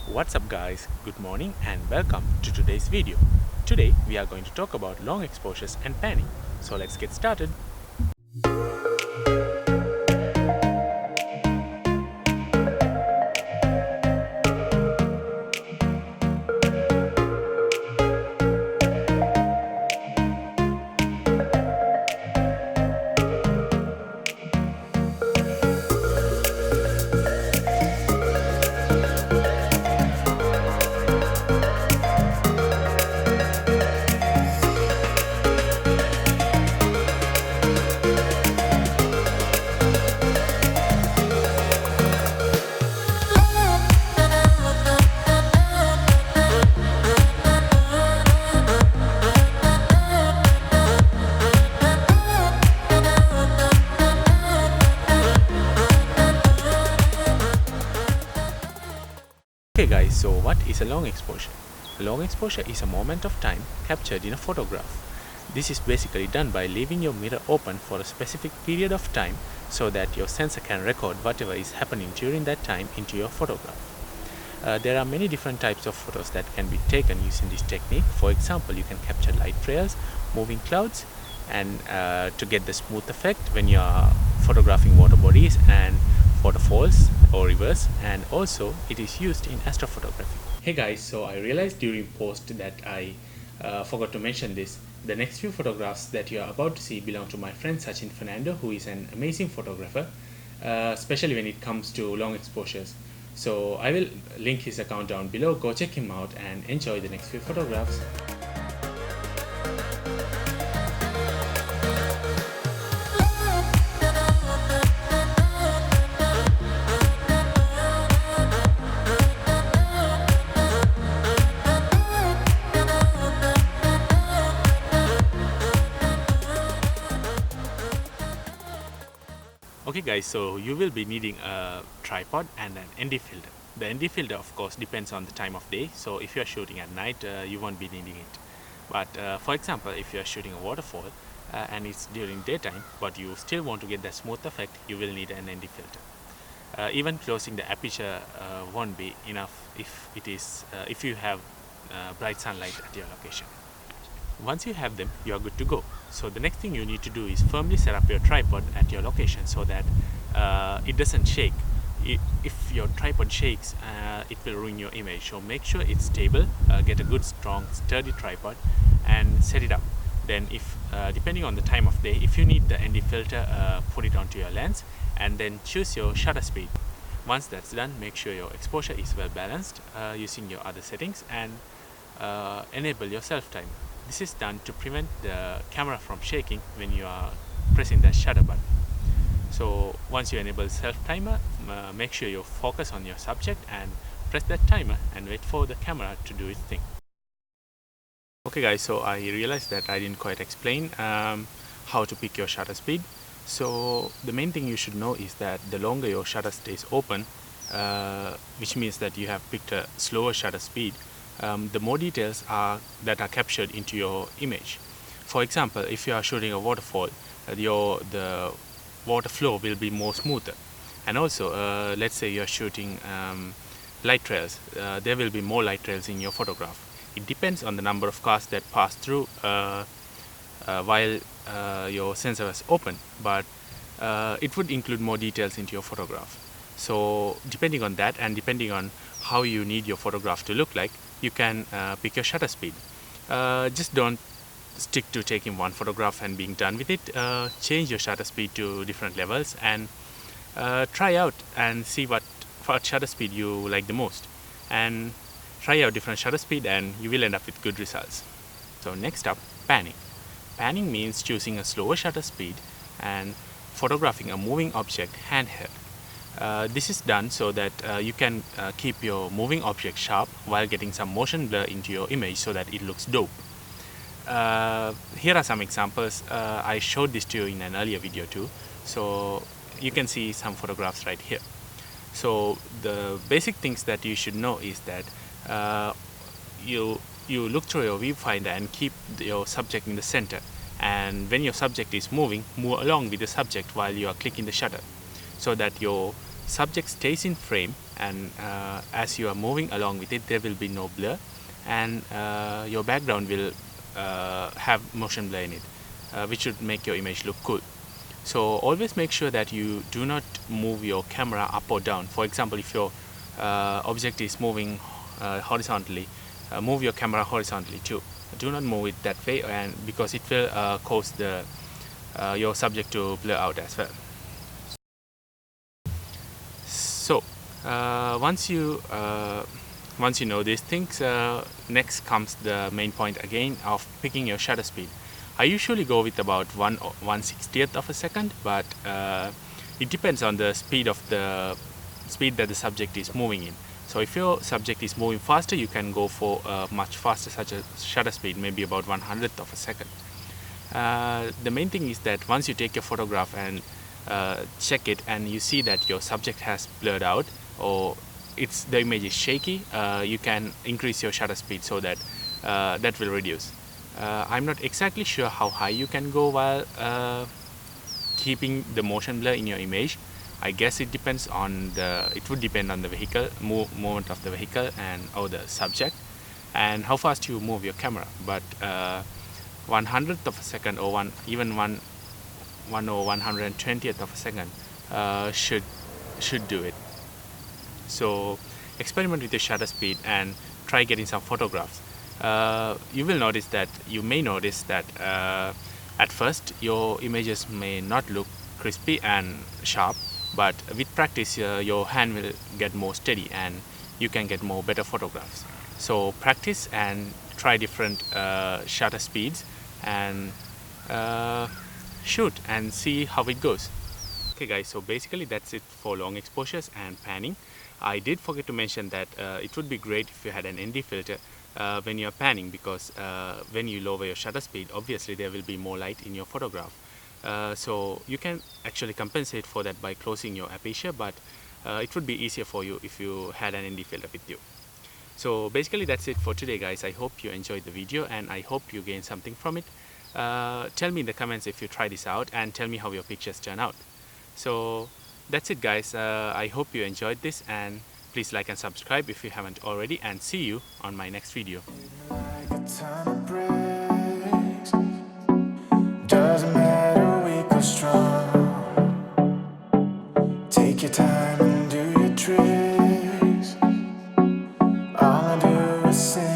What's up guys, good morning and welcome to today's video. Today we are going to talk about long exposures and panning. So let's get started. Okay guys, so what is a long exposure? A long exposure is a moment of time captured in a photograph. This is basically done by leaving your mirror open for a specific period of time so that your sensor can record whatever is happening during that time into your photograph. There are many different types of photos that can be taken using this technique. For example, you can capture light trails, moving clouds, and to get the smooth effect when you are photographing water bodies and waterfalls or rivers, and also it is used in astrophotography. Hey guys, so I realized during post that I forgot to mention this. The next few photographs that you are about to see belong to my friend Sachin Fernando, who is an amazing photographer, especially when it comes to long exposures. So I will link his account down below. Go check him out and enjoy the next few photographs. Okay guys, so you will be needing a tripod and an ND filter. The ND filter of course depends on the time of day, so if you are shooting at night you won't be needing it. But for example, if you are shooting a waterfall and it's during daytime but you still want to get that smooth effect, you will need an ND filter. Even closing the aperture won't be enough if you have bright sunlight at your location. Once you have them, you are good to go. So the next thing you need to do is firmly set up your tripod at your location so that it doesn't shake. If your tripod shakes, it will ruin your image. So make sure it's stable, get a good strong sturdy tripod and set it up. Then if depending on the time of day, if you need the ND filter, put it onto your lens and then choose your shutter speed. Once that's done, make sure your exposure is well balanced using your other settings, and enable your self timer. This is done to prevent the camera from shaking when you are pressing that shutter button. So once you enable self timer, make sure you focus on your subject and press that timer and wait for the camera to do its thing. Okay guys, so I realized that I didn't quite explain how to pick your shutter speed. So the main thing you should know is that the longer your shutter stays open, which means that you have picked a slower shutter speed, the more details that are captured into your image. For example, if you are shooting a waterfall, the water flow will be more smoother. And also, let's say you are shooting light trails, there will be more light trails in your photograph. It depends on the number of cars that pass through while your sensor is open, but it would include more details into your photograph. So depending on that and depending on how you need your photograph to look like, you can pick your shutter speed. Just don't stick to taking one photograph and being done with it. Change your shutter speed to different levels and try out and see what shutter speed you like the most, and try out different shutter speed and you will end up with good results. So next up, panning. Panning means choosing a slower shutter speed and photographing a moving object handheld. This is done so that you can keep your moving object sharp while getting some motion blur into your image so that it looks dope. Here are some examples. I showed this to you in an earlier video too, so you can see some photographs right here. So the basic things that you should know is that you look through your viewfinder and keep your subject in the center, and when your subject is moving, move along with the subject while you are clicking the shutter so that your subject stays in frame, and as you are moving along with it, there will be no blur, and your background will have motion blur in it, which should make your image look cool. So always make sure that you do not move your camera up or down. For example, if your object is moving horizontally, move your camera horizontally too. Do not move it that way, and because it will cause the your subject to blur out as well. So once you know these things, next comes the main point again of picking your shutter speed. I usually go with about 1/60th of a second, but it depends on the speed that the subject is moving in. So if your subject is moving faster, you can go for much faster such a shutter speed, maybe about 1/100th of a second. The main thing is that once you take your photograph and check it, and you see that your subject has blurred out, or the image is shaky, you can increase your shutter speed so that that will reduce. I'm not exactly sure how high you can go while keeping the motion blur in your image. I guess it would depend on the vehicle, movement of the vehicle or the subject, and how fast you move your camera. But 1/100th of a second, or even 1/120th of a second should do it. So experiment with your shutter speed and try getting some photographs. You may notice that at first your images may not look crispy and sharp, but with practice your hand will get more steady and you can get better photographs. So practice and try different shutter speeds and shoot and see how it goes. Okay guys, so basically that's it for long exposures and panning. I did forget to mention that it would be great if you had an ND filter when you're panning, because when you lower your shutter speed, obviously there will be more light in your photograph. So you can actually compensate for that by closing your aperture, but it would be easier for you if you had an ND filter with you. So basically that's it for today guys. I hope you enjoyed the video and I hope you gained something from it. Tell me in the comments if you try this out, and tell me how your pictures turn out. So that's it guys. I hope you enjoyed this, and please like and subscribe if you haven't already, and see you on my next video. Doesn't matter, weak or strong. Take your time and do your tricks. All I do is sing.